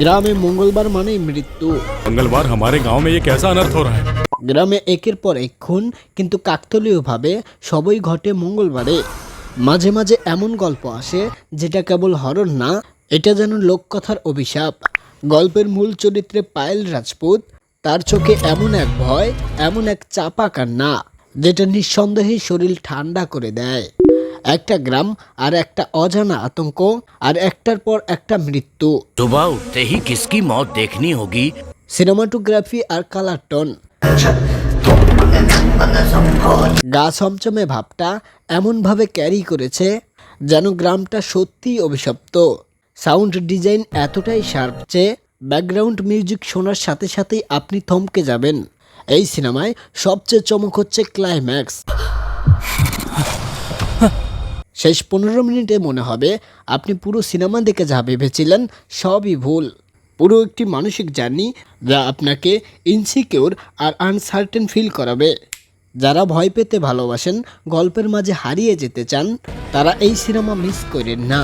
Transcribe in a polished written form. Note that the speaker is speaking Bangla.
গ্রামে মঙ্গলবার মানেই মৃত্যু। मंगलवार हमारे गांव में ये कैसा अनर्थ हो रहा है? গ্রামে একের পর এক খুন, কিন্তু কাকতালীয়ভাবে সবই ঘটে মঙ্গলবারে। মাঝে মাঝে এমন গল্প আসে যেটা কেবল হরর না, এটা যেন লোককথার অভিশাপ। গল্পের মূল চরিত্রে পায়েল রাজপুত, তার চোখে এমন এক ভয়, এমন এক চাপা কান্না যেটা নিঃসন্দেহে শরীর ঠান্ডা করে দেয়। একটা গ্রাম আর একটা অজানা আতঙ্ক, আর একটার পর একটা মৃত্যু। सुबह उठते ही किसकी मौत देखनी होगी। সিনেমাটোগ্রাফি আর কালার টোন, গা ছমছমে ভাবটা এমনভাবে ক্যারি করেছে যেন গ্রামটা সত্যিই অভিশপ্ত। সাউন্ড ডিজাইন এতটাই শার্প যে ব্যাকগ্রাউন্ড মিউজিক শোনার সাথে সাথেই আপনি থমকে যাবেন। এই সিনেমায় সবচেয়ে চমক হচ্ছে ক্লাইম্যাক্স। শেষ 15 মিনিটে মনে হবে আপনি পুরো সিনেমা দেখে যা ভেবেছিলেন সবই ভুল। পুরো একটি মানসিক জার্নি যা আপনাকে ইনসিকিউর আর আনসার্টেন ফিল করাবে। যারা ভয় পেতে ভালোবাসেন, গল্পের মাঝে হারিয়ে যেতে চান, তারা এই সিনেমা মিস করেন না।